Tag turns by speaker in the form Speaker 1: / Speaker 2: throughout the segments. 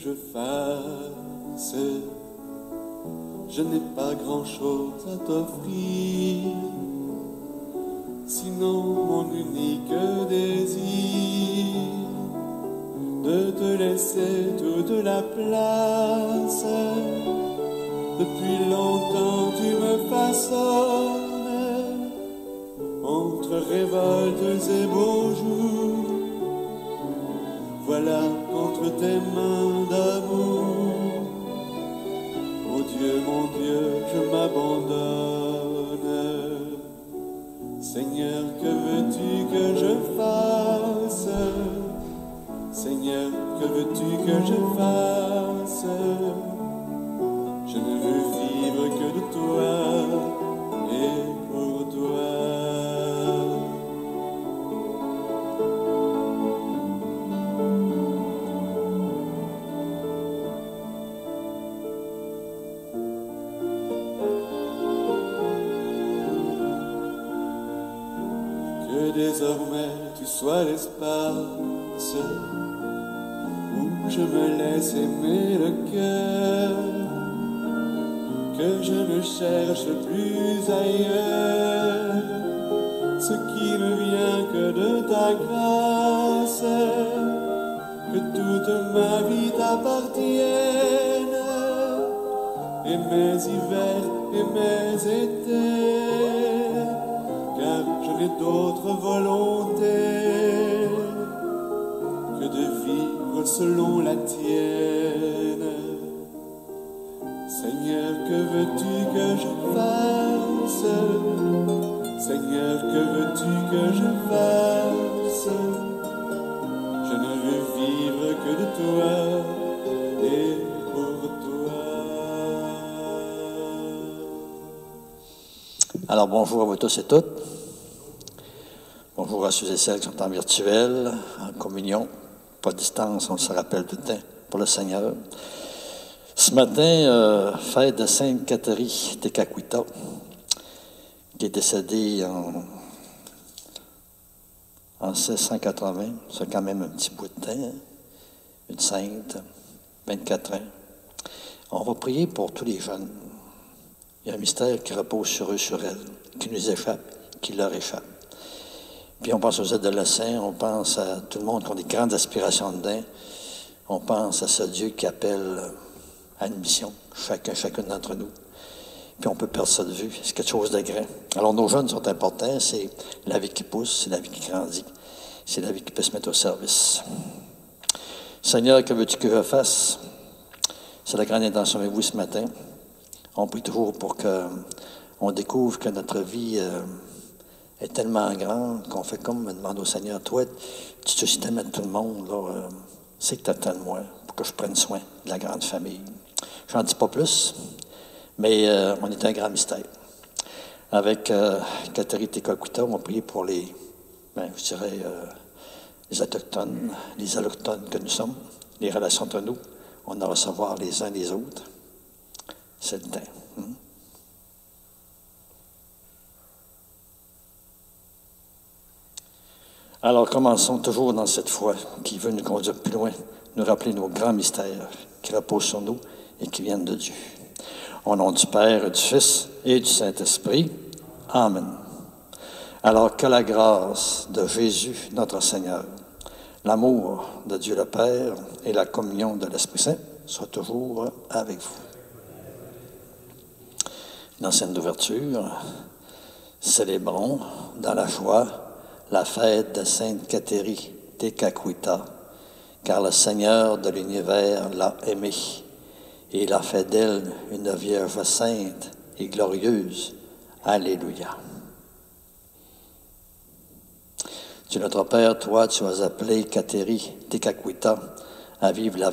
Speaker 1: je fasse? Je n'ai pas grand-chose à t'offrir, sinon mon unique désir, de te laisser toute la place. Depuis longtemps tu me façonnes, entre révoltes et beaux jours. Voilà entre tes mains d'amour. Oh Dieu, mon Dieu, je m'abandonne. Seigneur, que veux-tu que je fasse? Seigneur, que veux-tu que je fasse? Je ne veux vivre que de toi et pour toi. Que désormais tu sois l'espace où je me laisse aimer le cœur, que je ne cherche plus ailleurs ce qui ne vient que de ta grâce, que toute ma vie t'appartienne, et mes hivers et mes étés, car je n'ai d'autre volonté que de vivre selon la tienne. Seigneur, que veux-tu que je fasse? Seigneur, que veux-tu que je fasse? Je ne veux vivre que de toi et pour toi.
Speaker 2: Alors bonjour à vous tous et toutes. Bonjour à ceux et celles qui sont en virtuel, en communion, pas de distance, on se rappelle tout le temps, pour le Seigneur. Ce matin, fête de Sainte Catherine Tekakwitha, qui est décédée en 1680. C'est quand même un petit bout de temps, hein? Une sainte, 24 ans. On va prier pour tous les jeunes. Il y a un mystère qui repose sur eux, sur elles, qui nous échappe, qui leur échappe. Puis on pense aux adolescents, on pense à tout le monde qui a des grandes aspirations dedans. On pense à ce Dieu qui appelle à une mission, chacun d'entre nous. Puis on peut perdre ça de vue, c'est quelque chose de grand. Alors nos jeunes sont importants, c'est la vie qui pousse, c'est la vie qui grandit, c'est la vie qui peut se mettre au service. Seigneur, que veux-tu que je fasse? C'est la grande intention avec vous ce matin. On prie toujours pour qu'on découvre que notre vie est tellement grande qu'on fait comme me demander au Seigneur, toi, tu te suscites à tout le monde, là, c'est que tu attends de moi pour que je prenne soin de la grande famille. J'en dis pas plus, mais on est un grand mystère. Avec Catherine Tekakwitha, on va prier pour les Autochtones, les allochtones que nous sommes, les relations entre nous. On a à recevoir les uns les autres. C'est le temps. Alors, commençons toujours dans cette foi qui veut nous conduire plus loin, nous rappeler nos grands mystères qui reposent sur nous et qui viennent de Dieu. Au nom du Père, du Fils et du Saint-Esprit. Amen. Alors que la grâce de Jésus, notre Seigneur, l'amour de Dieu le Père et la communion de l'Esprit Saint soient toujours avec vous. Dans cette ouverture, célébrons dans la joie la fête de Sainte Catherine Tekakwitha, car le Seigneur de l'univers l'a aimée et il a fait d'elle une Vierge sainte et glorieuse. Alléluia. Dieu notre Père, toi, tu as appelé Catherine Tekakwitha à vivre la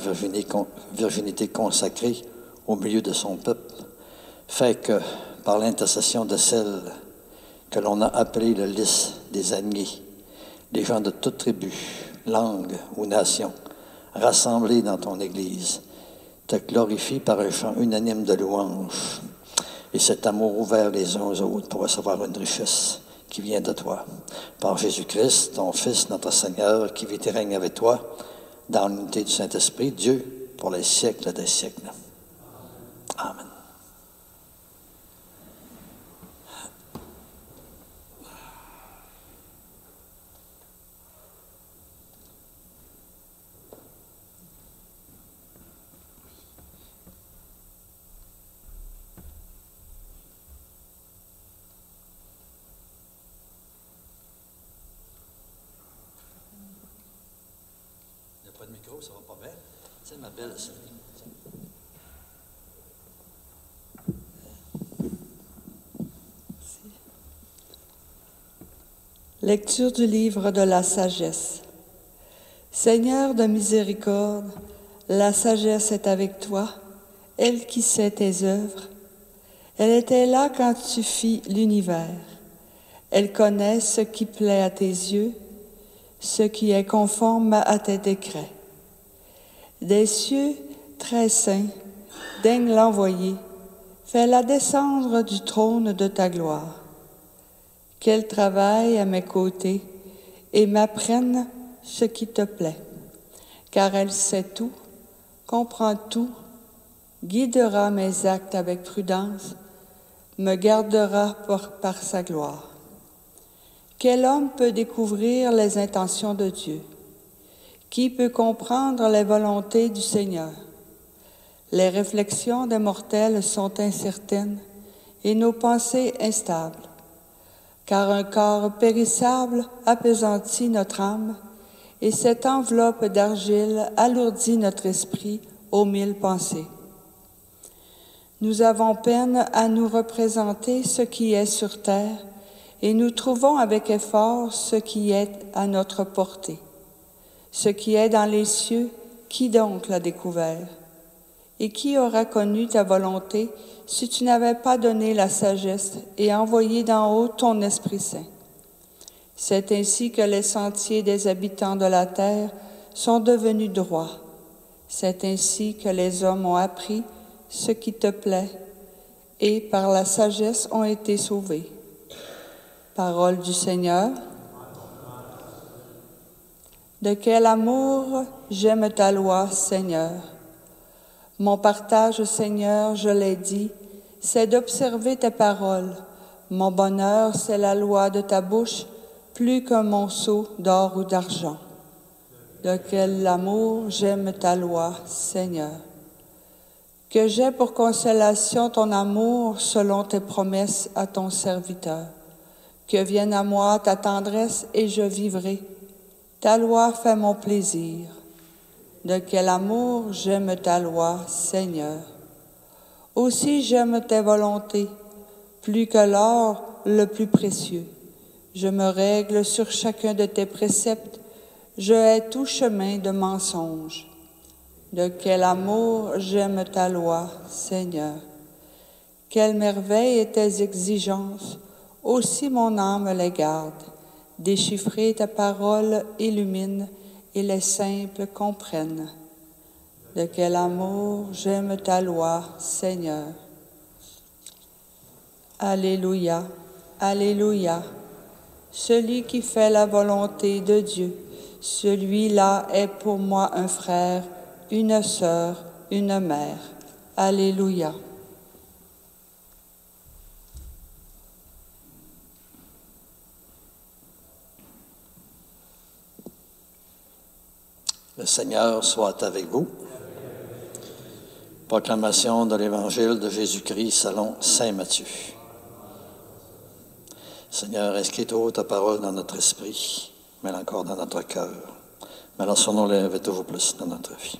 Speaker 2: virginité consacrée au milieu de son peuple. Fait que, par l'intercession de celle que l'on a appelée le lys des agneaux, les gens de toute tribu, langue ou nation, rassemblés dans ton Église, te glorifient par un chant unanime de louange et cet amour ouvert les uns aux autres pour recevoir une richesse qui vient de toi. Par Jésus-Christ, ton Fils, notre Seigneur, qui vit et règne avec toi, dans l'unité du Saint-Esprit, Dieu pour les siècles des siècles. Amen. Il n'y a pas de micro, ça va pas bien. C'est ma belle, ça.
Speaker 3: Lecture du livre de la sagesse. Seigneur de miséricorde, la sagesse est avec toi, elle qui sait tes œuvres. Elle était là quand tu fis l'univers. Elle connaît ce qui plaît à tes yeux, ce qui est conforme à tes décrets. Des cieux très saints, daigne l'envoyer, fais-la descendre du trône de ta gloire. Qu'elle travaille à mes côtés et m'apprenne ce qui te plaît, car elle sait tout, comprend tout, guidera mes actes avec prudence, me gardera par sa gloire. Quel homme peut découvrir les intentions de Dieu? Qui peut comprendre les volontés du Seigneur? Les réflexions des mortels sont incertaines et nos pensées instables. Car un corps périssable appesantit notre âme, et cette enveloppe d'argile alourdit notre esprit aux 1000 pensées. Nous avons peine à nous représenter ce qui est sur terre, et nous trouvons avec effort ce qui est à notre portée. Ce qui est dans les cieux, qui donc l'a découvert? Et qui aura connu ta volonté si tu n'avais pas donné la sagesse et envoyé d'en haut ton Esprit Saint? C'est ainsi que les sentiers des habitants de la terre sont devenus droits. C'est ainsi que les hommes ont appris ce qui te plaît et par la sagesse ont été sauvés. Parole du Seigneur. De quel amour j'aime ta loi, Seigneur. Mon partage, Seigneur, je l'ai dit, c'est d'observer tes paroles. Mon bonheur, c'est la loi de ta bouche, plus qu'un monceau d'or ou d'argent. De quel amour j'aime ta loi, Seigneur. Que j'ai pour consolation ton amour selon tes promesses à ton serviteur. Que vienne à moi ta tendresse et je vivrai. Ta loi fait mon plaisir. De quel amour j'aime ta loi, Seigneur. Aussi j'aime tes volontés, plus que l'or le plus précieux. Je me règle sur chacun de tes préceptes, je hais tout chemin de mensonge. De quel amour j'aime ta loi, Seigneur. Quelle merveille est tes exigences, aussi mon âme les garde. Déchiffrer ta parole illumine, et les simples comprennent. De quel amour j'aime ta loi, Seigneur. Alléluia, Alléluia. Celui qui fait la volonté de Dieu, celui-là est pour moi un frère, une sœur, une mère. Alléluia.
Speaker 2: Le Seigneur soit avec vous. Proclamation de l'Évangile de Jésus-Christ selon saint Matthieu. Seigneur, inscris-toi ta parole dans notre esprit, mets-la encore dans notre cœur. Mais lançons-nous toujours plus dans notre vie.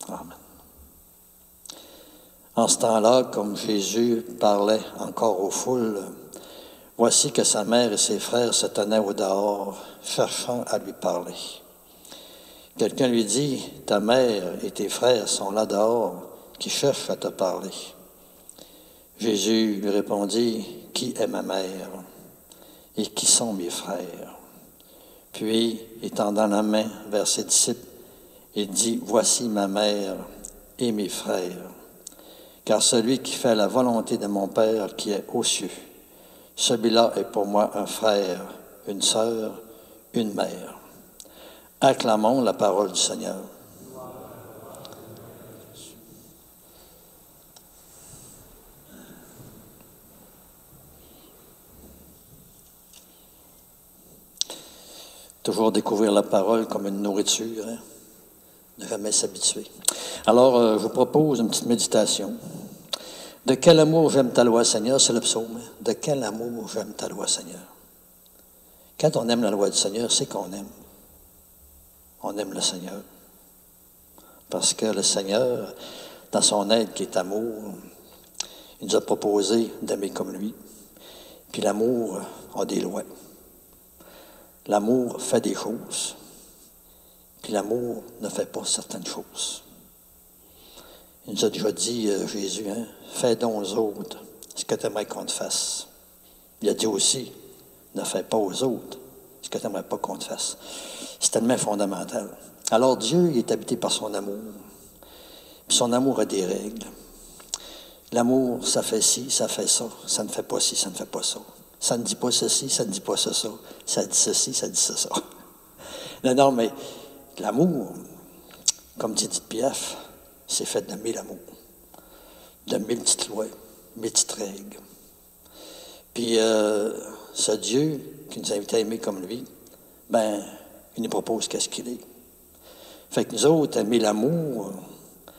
Speaker 2: Amen. En ce temps-là, comme Jésus parlait encore aux foules, voici que sa mère et ses frères se tenaient au dehors, cherchant à lui parler. Quelqu'un lui dit, « Ta mère et tes frères sont là dehors, qui cherchent à te parler. » Jésus lui répondit, « Qui est ma mère et qui sont mes frères? » Puis, étendant la main vers ses disciples, il dit, « Voici ma mère et mes frères. Car celui qui fait la volonté de mon Père qui est aux cieux, celui-là est pour moi un frère, une sœur, une mère. » Acclamons la parole du Seigneur. Toujours découvrir la parole comme une nourriture, hein? Ne jamais s'habituer. Alors, je vous propose une petite méditation. De quel amour j'aime ta loi, Seigneur? C'est le psaume. Hein? De quel amour j'aime ta loi, Seigneur? Quand on aime la loi du Seigneur, c'est qu'on aime. On aime le Seigneur. Parce que le Seigneur, dans son être qui est amour, il nous a proposé d'aimer comme lui. Puis l'amour a des lois. L'amour fait des choses. Puis l'amour ne fait pas certaines choses. Il nous a déjà dit, Jésus, hein, fais donc aux autres ce que tu aimerais qu'on te fasse. Il a dit aussi, ne fais pas aux autres ce que tu n'aimerais pas qu'on te fasse. C'est tellement fondamental. Alors Dieu, il est habité par son amour. Puis son amour a des règles. L'amour, ça fait ci, ça fait ça. Ça ne fait pas ci, ça ne fait pas ça. Ça ne dit pas ceci, ça ne dit pas ça. Ça dit ceci, ça dit ça. Non, mais l'amour, comme dit Edith Piaf, c'est fait de 1000 amours, de 1000 petites lois, 1000 petites règles. Puis ce Dieu qui nous invite à aimer comme lui, ben, il nous propose qu'est-ce qu'il est. Fait que nous autres, aimer l'amour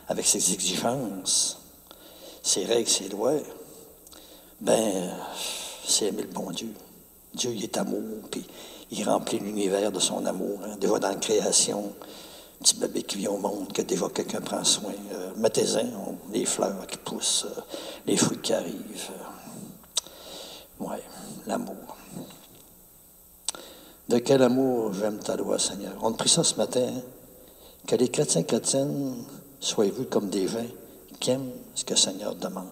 Speaker 2: avec ses exigences, ses règles, ses lois, ben, c'est aimer le bon Dieu. Dieu, il est amour, puis il remplit l'univers de son amour. Hein. Déjà dans la création, un petit bébé qui vient au monde, que déjà quelqu'un prend soin. Mettez-en, les fleurs qui poussent, les fruits qui arrivent. Ouais, l'amour. De quel amour j'aime ta loi, Seigneur? On a pris ça ce matin, hein? Que les chrétiens chrétiennes soient vus comme des gens qui aiment ce que le Seigneur demande.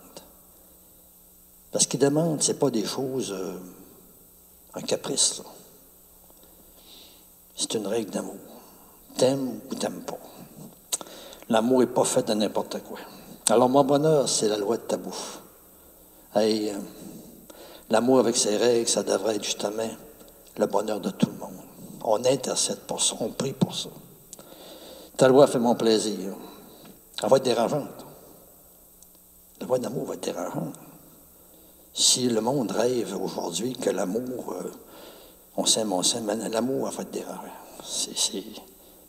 Speaker 2: Parce qu'il demande, ce n'est pas des choses, un caprice, là. C'est une règle d'amour. T'aimes ou t'aimes pas. L'amour n'est pas fait de n'importe quoi. Alors, mon bonheur, c'est la loi de ta bouche. Hey, l'amour avec ses règles, ça devrait être justement le bonheur de tout le monde. On intercède pour ça, on prie pour ça. Ta loi fait mon plaisir. Elle va être dérangeante. La loi d'amour va être dérangeante. Si le monde rêve aujourd'hui que l'amour, on s'aime, mais l'amour va être dérangeant.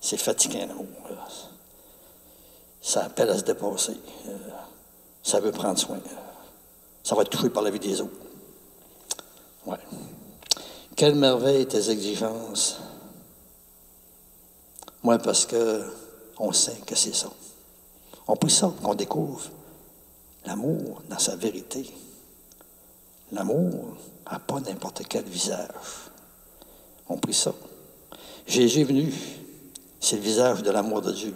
Speaker 2: C'est fatigant, l'amour. Ça appelle à se dépasser. Ça veut prendre soin. Ça va être touché par la vie des autres. Ouais. Quelle merveille tes exigences. Moi, parce que on sait que c'est ça. On prie ça, qu'on découvre l'amour dans sa vérité. L'amour n'a pas n'importe quel visage. On prie ça. Jésus est venu, c'est le visage de l'amour de Dieu.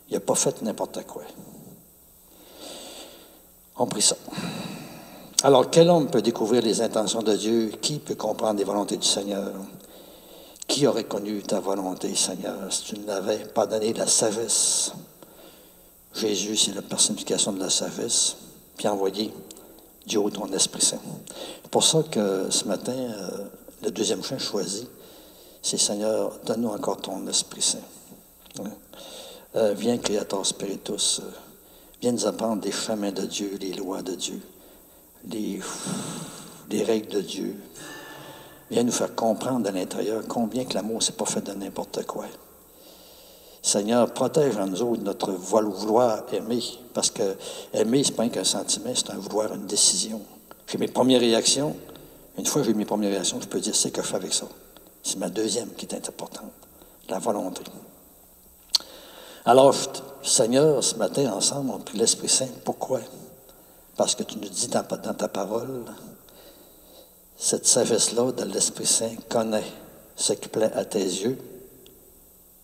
Speaker 2: Il n'a pas fait n'importe quoi. On prie ça. Alors, quel homme peut découvrir les intentions de Dieu? Qui peut comprendre les volontés du Seigneur? Qui aurait connu ta volonté, Seigneur, si tu ne l'avais pas donné la sagesse? Jésus, c'est la personnification de la sagesse, puis envoyé Dieu au ton Esprit Saint. C'est pour ça que ce matin, le deuxième chant choisi, c'est Seigneur, donne-nous encore ton Esprit Saint. Viens, Créateur Spiritus, viens nous apprendre des chemins de Dieu, les lois de Dieu, les règles de Dieu. Viens nous faire comprendre de l'intérieur combien que l'amour, c'est pas fait de n'importe quoi. Seigneur, protège en nous autres notre vouloir aimer, parce que aimer, c'est pas qu'un sentiment, c'est un vouloir, une décision. J'ai mes premières réactions. Une fois que j'ai mes premières réactions, je peux dire c'est que je fais avec ça. C'est ma deuxième qui est importante, la volonté. Alors, Seigneur, ce matin, ensemble, on prie l'Esprit Saint. Pourquoi? Parce que tu nous dis dans ta parole, cette sagesse-là de l'Esprit Saint connaît ce qui plaît à tes yeux,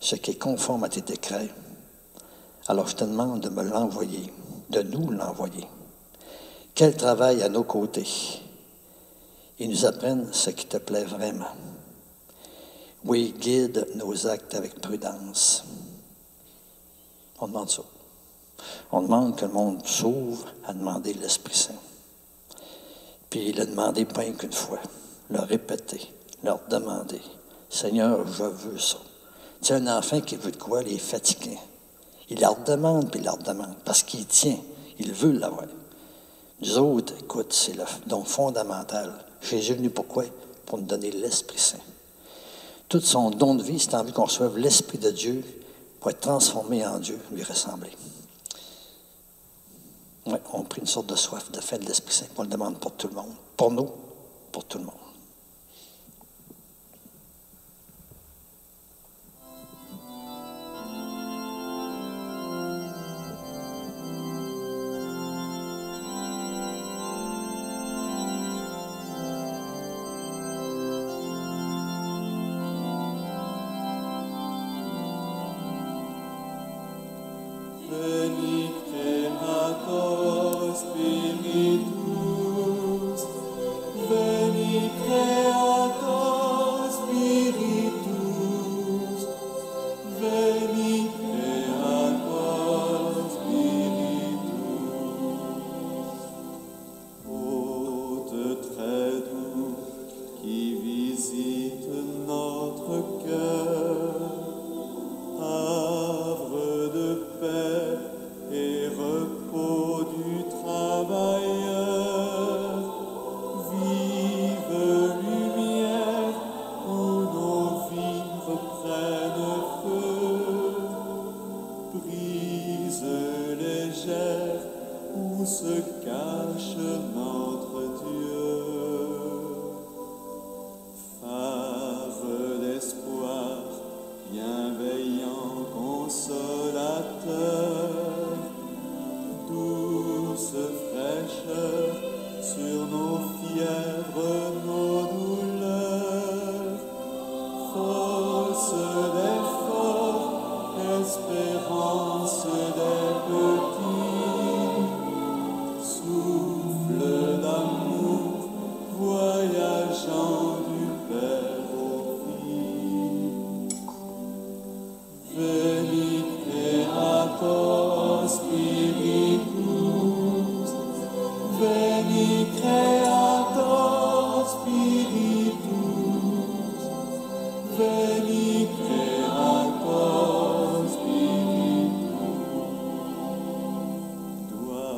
Speaker 2: ce qui est conforme à tes décrets. Alors, je te demande de me l'envoyer, de nous l'envoyer. Qu'elle travaille à nos côtés et nous apprenne ce qui te plaît vraiment. Oui, guide nos actes avec prudence. On demande ça. On demande que le monde s'ouvre à demander l'Esprit Saint. Puis le demander pas qu'une fois, le répéter, leur demander. Seigneur, je veux ça. Tu sais, un enfant qui veut de quoi, il est fatigué. Il leur demande, puis il leur demande, parce qu'il tient, il veut l'avoir. Nous autres, écoute, c'est le don fondamental. Jésus est venu pourquoi? Pour nous donner l'Esprit Saint. Tout son don de vie, c'est en vue qu'on reçoive l'Esprit de Dieu pour être transformé en Dieu, lui ressembler. Oui, on a pris une sorte de soif de fait de l'Esprit Saint. On le demande pour tout le monde. Pour nous, pour tout le monde.
Speaker 1: Veni Creator Spiritus, Veni Creator Spiritus, Veni Creator Spiritus. Hôte très doux qui visite notre cœur, havre de paix et repos du travailleur, vive lumière où nos vies reprennent feu, brise légère où se cache notre Dieu, phare d'espoir, bienveillant consolateur, douce fraîcheur sur nos fièvres, nos douleurs, force des forts, espérance des petits, souffle d'amour, voyageant du Père au Fils. Veni Creator Spiritus, Veni Creator Spiritus, Veni Creator Spiritus. Toi,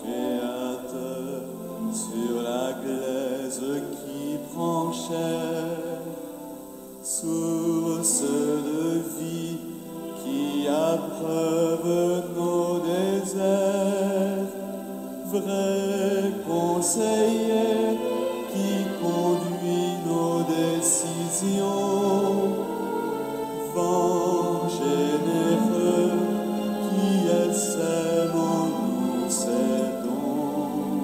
Speaker 1: Créateur, sur la glaise qui prend chair, source de vie qui abreuve nos déserts, vrai conseiller qui conduit nos décisions, vent généreux qui sème en nous ses dons.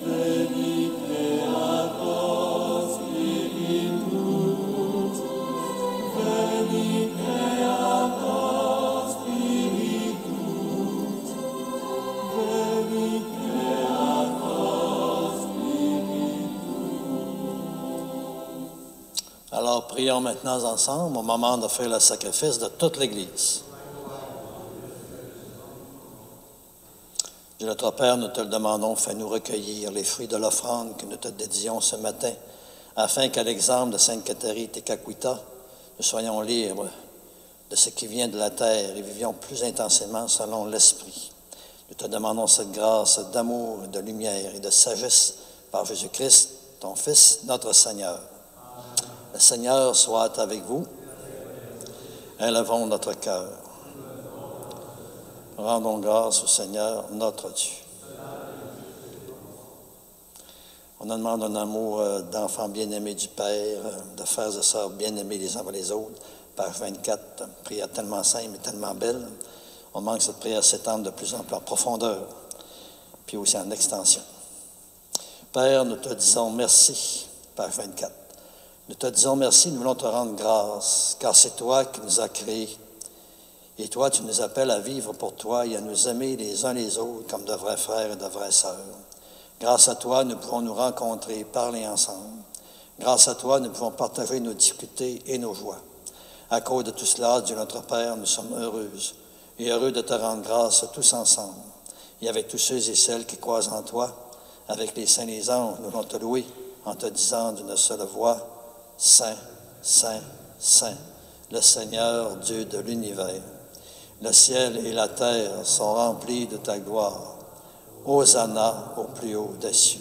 Speaker 1: Veni Creator Spiritus, Veni Creator Spiritus, Veni Creator Spiritus.
Speaker 2: Alors, prions maintenant ensemble au moment d'offrir le sacrifice de toute l'Église. Dieu notre Père, nous te le demandons, fais-nous recueillir les fruits de l'offrande que nous te dédions ce matin, afin qu'à l'exemple de Sainte Catherine Tekakwitha, nous soyons libres de ce qui vient de la terre et vivions plus intensément selon l'Esprit. Nous te demandons cette grâce d'amour, de lumière et de sagesse par Jésus-Christ, ton Fils, notre Seigneur. Le Seigneur soit avec vous. Élevons notre cœur. Rendons grâce au Seigneur, notre Dieu. On en demande un amour d'enfants bien-aimés du Père, de frères et sœurs bien-aimés les uns par les autres. Page 24, prière tellement simple et tellement belle. On manque que cette prière s'étende de plus en plus en profondeur, puis aussi en extension. Père, nous te disons merci, page 24. Nous te disons merci, nous voulons te rendre grâce, car c'est toi qui nous as créés. Et toi, tu nous appelles à vivre pour toi et à nous aimer les uns les autres comme de vrais frères et de vraies sœurs. Grâce à toi, nous pouvons nous rencontrer, parler ensemble. Grâce à toi, nous pouvons partager nos difficultés et nos joies. À cause de tout cela, Dieu notre Père, nous sommes heureuses et heureux de te rendre grâce tous ensemble. Et avec tous ceux et celles qui croient en toi, avec les saints et les anges, nous voulons te louer en te disant d'une seule voix, Saint, Saint, Saint, le Seigneur Dieu de l'univers. Le ciel et la terre sont remplis de ta gloire. Hosanna au plus haut des cieux.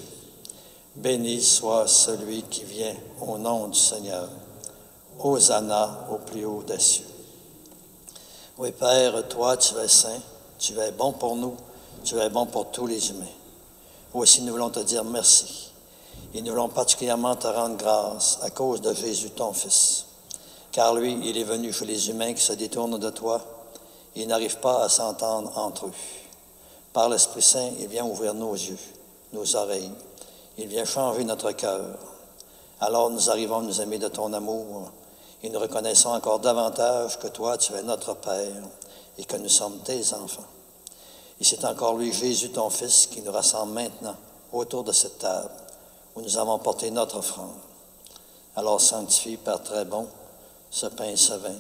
Speaker 2: Béni soit celui qui vient au nom du Seigneur. Hosanna au plus haut des cieux. Oui, Père, toi, tu es saint, tu es bon pour nous, tu es bon pour tous les humains. Aussi, nous voulons te dire merci. Et nous voulons particulièrement te rendre grâce à cause de Jésus, ton Fils. Car lui, il est venu chez les humains qui se détournent de toi. Ils n'arrivent pas à s'entendre entre eux. Par l'Esprit Saint, il vient ouvrir nos yeux, nos oreilles. Il vient changer notre cœur. Alors nous arrivons à nous aimer de ton amour et nous reconnaissons encore davantage que toi, tu es notre Père et que nous sommes tes enfants. Et c'est encore lui, Jésus, ton Fils, qui nous rassemble maintenant autour de cette table où nous avons porté notre offrande. Alors sanctifie, Père très bon, ce pain et ce vin,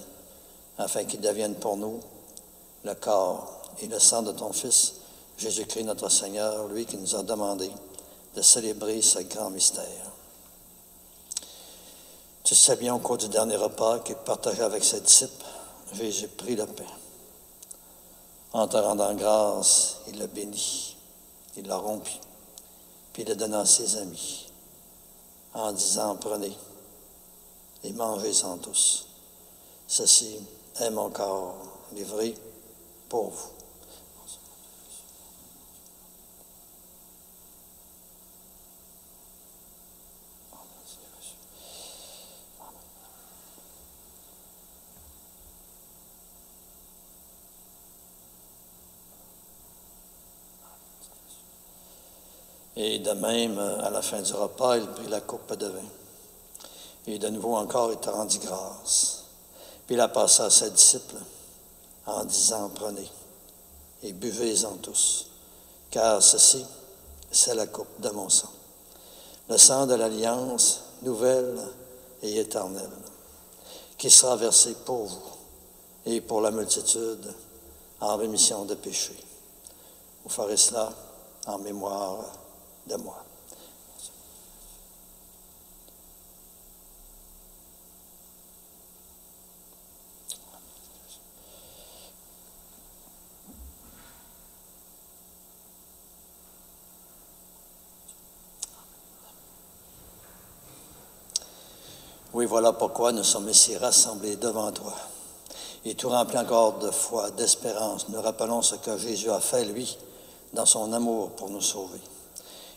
Speaker 2: afin qu'il devienne pour nous le corps et le sang de ton Fils, Jésus-Christ notre Seigneur, lui qui nous a demandé de célébrer ce grand mystère. Tu sais bien, au cours du dernier repas qu'il partageait avec ses disciples, Jésus prit le pain. En te rendant grâce, il le bénit, il l'a rompu, puis il le donna à ses amis, en disant, prenez et mangez-en tous. Ceci est mon corps livré pour vous. Et de même, à la fin du repas, il prit la coupe de vin. Et de nouveau encore, il te rendit grâce. Puis il a passé à ses disciples en disant, prenez et buvez-en tous, car ceci, c'est la coupe de mon sang. Le sang de l'alliance nouvelle et éternelle, qui sera versé pour vous et pour la multitude en rémission de péchés. Vous ferez cela en mémoire de moi. Oui, voilà pourquoi nous sommes ici rassemblés devant toi. Et tout rempli encore de foi, d'espérance, nous rappelons ce que Jésus a fait, lui, dans son amour pour nous sauver.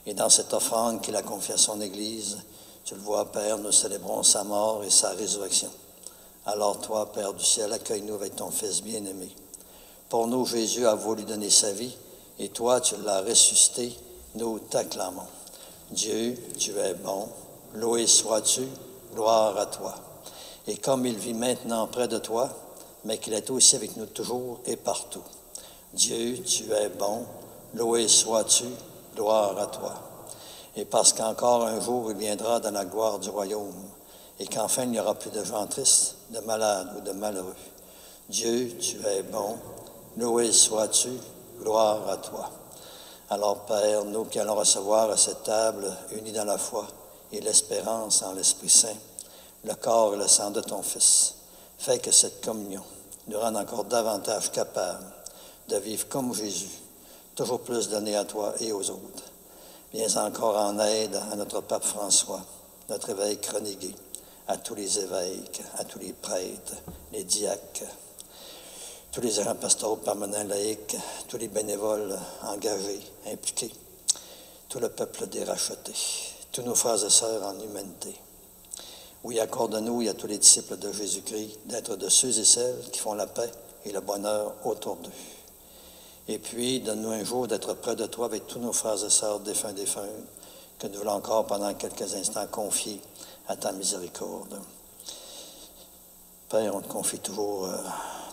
Speaker 2: Et dans cette offrande qu'il a confiée à son Église, tu le vois, Père, nous célébrons sa mort et sa résurrection. Alors toi, Père du ciel, accueille-nous avec ton Fils bien-aimé. Pour nous, Jésus a voulu donner sa vie, et toi, tu l'as ressuscité, nous t'acclamons. Dieu, tu es bon, loué sois-tu, gloire à toi. Et comme il vit maintenant près de toi, mais qu'il est aussi avec nous toujours et partout. Dieu, tu es bon, loué sois-tu, gloire à toi. Et parce qu'encore un jour, il viendra dans la gloire du royaume, et qu'enfin, il n'y aura plus de gens tristes, de malades ou de malheureux. Dieu, tu es bon, loué sois-tu, gloire à toi. Alors, Père, nous qui allons recevoir à cette table, unis dans la foi et l'espérance en l'Esprit Saint, le corps et le sang de ton Fils, fais que cette communion nous rende encore davantage capables de vivre comme Jésus, toujours plus donné à toi et aux autres. Viens encore en aide à notre pape François, notre évêque Renégué, à tous les évêques, à tous les prêtres, les diacres, tous les agents pastoraux permanents laïcs, tous les bénévoles engagés, impliqués, tout le peuple des rachetés, tous nos frères et sœurs en humanité. Oui, accorde-nous et à tous les disciples de Jésus-Christ d'être de ceux et celles qui font la paix et le bonheur autour d'eux. Et puis, donne-nous un jour d'être près de toi avec tous nos frères et sœurs défunts, que nous voulons encore pendant quelques instants confier à ta miséricorde. Père, on te confie toujours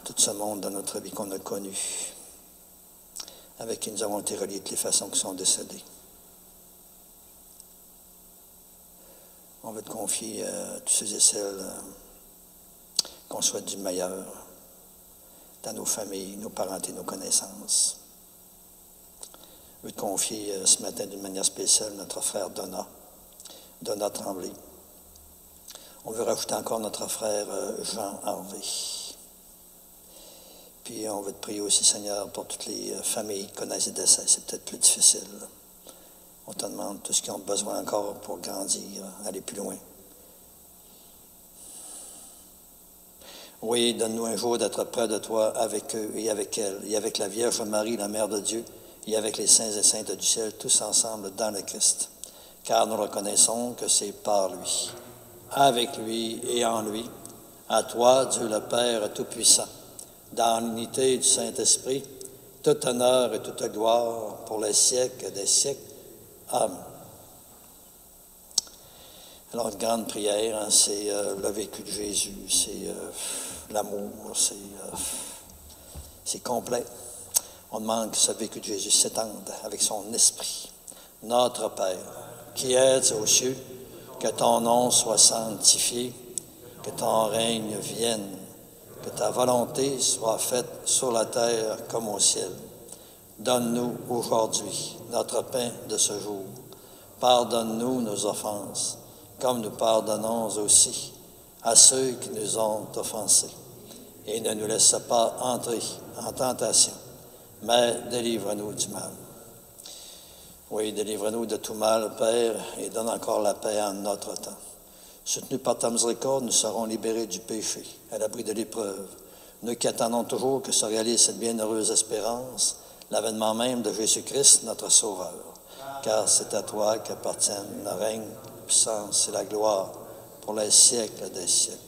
Speaker 2: tout ce monde dans notre vie qu'on a connu, avec qui nous avons été reliés de les façons qui sont décédées. On veut te confier tous ceux et celles qu'on souhaite du meilleur dans nos familles, nos parents et nos connaissances. Je veux te confier ce matin d'une manière spéciale notre frère Donat Tremblay. On veut rajouter encore notre frère Jean Harvey. Puis on veut te prier aussi, Seigneur, pour toutes les familles qui connaissent des décès. C'est peut-être plus difficile. On te demande tout ce qu'ils ont besoin encore pour grandir, aller plus loin. Oui, donne-nous un jour d'être près de toi avec eux et avec elle, et avec la Vierge Marie, la Mère de Dieu, et avec les saints et saintes du ciel, tous ensemble dans le Christ. Car nous reconnaissons que c'est par lui, avec lui et en lui, à toi, Dieu le Père Tout-Puissant, dans l'unité du Saint-Esprit, tout honneur et toute gloire pour les siècles des siècles. Amen. Alors, une grande prière, hein, c'est le vécu de Jésus, c'est l'amour, c'est complet. On demande que ce vécu de Jésus s'étende avec son esprit. Notre Père, qui es aux cieux, que ton nom soit sanctifié, que ton règne vienne, que ta volonté soit faite sur la terre comme au ciel. Donne-nous aujourd'hui notre pain de ce jour. Pardonne-nous nos offenses, comme nous pardonnons aussi à ceux qui nous ont offensés. Et ne nous laisse pas entrer en tentation, mais délivre-nous du mal. Oui, délivre-nous de tout mal, Père, et donne encore la paix en notre temps. Soutenus par ta miséricorde, nous serons libérés du péché, à l'abri de l'épreuve. Nous qui attendons toujours que se réalise cette bienheureuse espérance, l'avènement même de Jésus-Christ, notre Sauveur. Car c'est à toi qu'appartiennent le règne, la puissance et la gloire pour les siècles des siècles.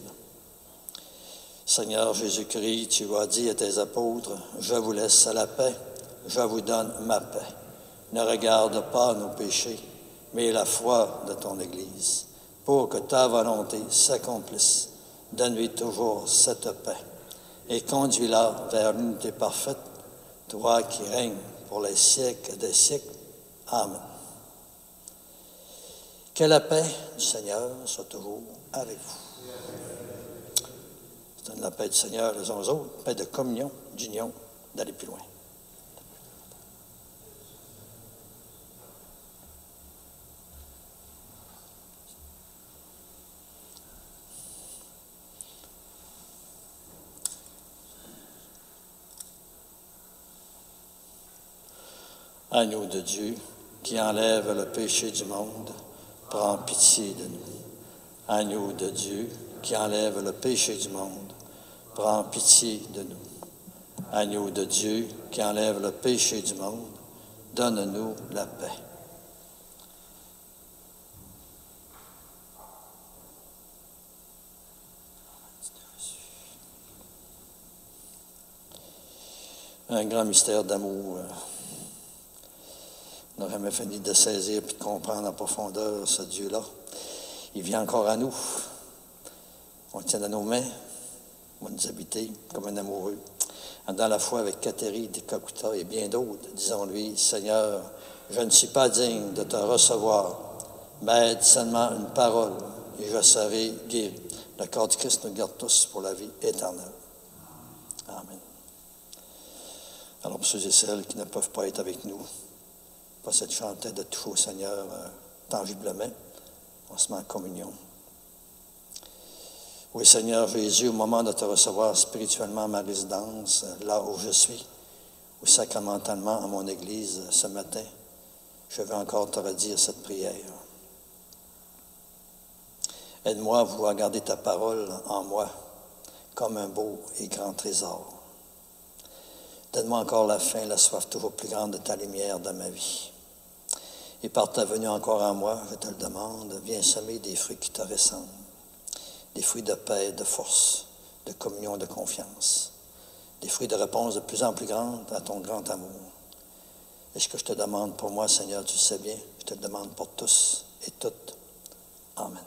Speaker 2: Seigneur Jésus-Christ, tu as dit à tes apôtres, « Je vous laisse la paix, je vous donne ma paix. Ne regarde pas nos péchés, mais la foi de ton Église. Pour que ta volonté s'accomplisse, donne-lui toujours cette paix et conduis-la vers l'unité parfaite, toi qui règnes pour les siècles des siècles. Amen. Que la paix du Seigneur soit toujours avec vous. Donne la paix du Seigneur les uns aux autres, paix de communion, d'union, d'aller plus loin. Agneau de Dieu, qui enlève le péché du monde, prends pitié de nous. Agneau de Dieu, qui enlève le péché du monde, prends pitié de nous. Agneau de Dieu, qui enlève le péché du monde, donne-nous la paix. Un grand mystère d'amour. On n'aurait jamais fini de saisir et de comprendre en profondeur ce Dieu-là. Il vient encore à nous. On le tient dans nos mains. On va nous habiter comme un amoureux. Dans la foi avec Catherine de Calcutta et bien d'autres, disons-lui, Seigneur, je ne suis pas digne de te recevoir, mais aide seulement une parole et je serai guéri. Le corps du Christ nous garde tous pour la vie éternelle. Amen. Alors pour ceux et celles qui ne peuvent pas être avec nous, pas cette chance de toucher au Seigneur tangiblement, on se met en communion. Oui, Seigneur Jésus, au moment de te recevoir spirituellement à ma résidence, là où je suis, ou sacramentalement à mon église ce matin, je veux encore te redire cette prière. Aide-moi à vouloir garder ta parole en moi comme un beau et grand trésor. Donne-moi encore la faim, la soif toujours plus grande de ta lumière dans ma vie. Et par ta venue encore en moi, je te le demande, viens semer des fruits qui te ressemblent. Des fruits de paix, de force, de communion, de confiance. Des fruits de réponse de plus en plus grande à ton grand amour. Et ce que je te demande pour moi, Seigneur, tu sais bien, je te le demande pour tous et toutes. Amen.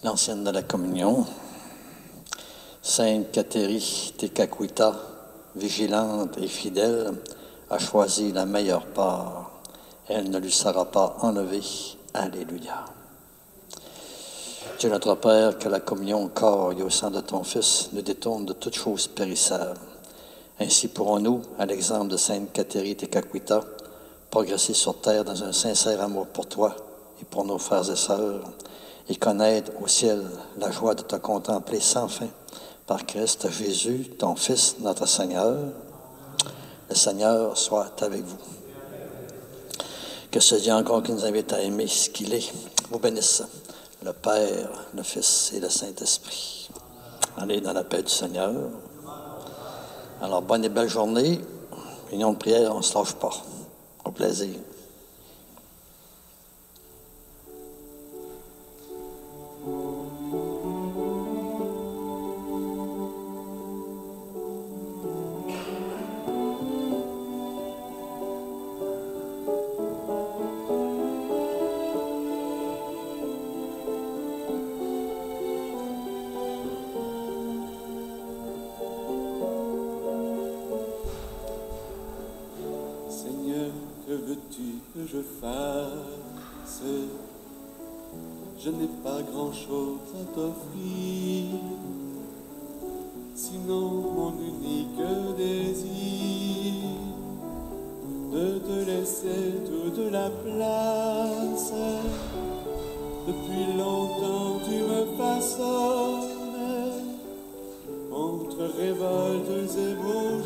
Speaker 2: L'ancienne de la communion, Sainte Cathérie Tekakwitha, vigilante et fidèle, a choisi la meilleure part. Elle ne lui sera pas enlevée. Alléluia. Dieu notre Père, que la communion au corps et au sang de ton Fils nous détourne de toute chose périssable. Ainsi pourrons-nous, à l'exemple de Sainte Cathérie Tekakwitha, progresser sur terre dans un sincère amour pour toi et pour nos frères et sœurs, et connaître au ciel la joie de te contempler sans fin par Christ Jésus, ton Fils, notre Seigneur. Le Seigneur soit avec vous. Que ce Dieu encore qui nous invite à aimer ce qu'il est, vous bénisse, le Père, le Fils et le Saint-Esprit. Allez dans la paix du Seigneur. Alors, bonne et belle journée. Union de prière, on ne se lâche pas. Au plaisir.
Speaker 1: Je fasse, je n'ai pas grand-chose à t'offrir, sinon mon unique désir, de te laisser toute la place. Depuis longtemps tu me façonnes, entre révoltes et beaux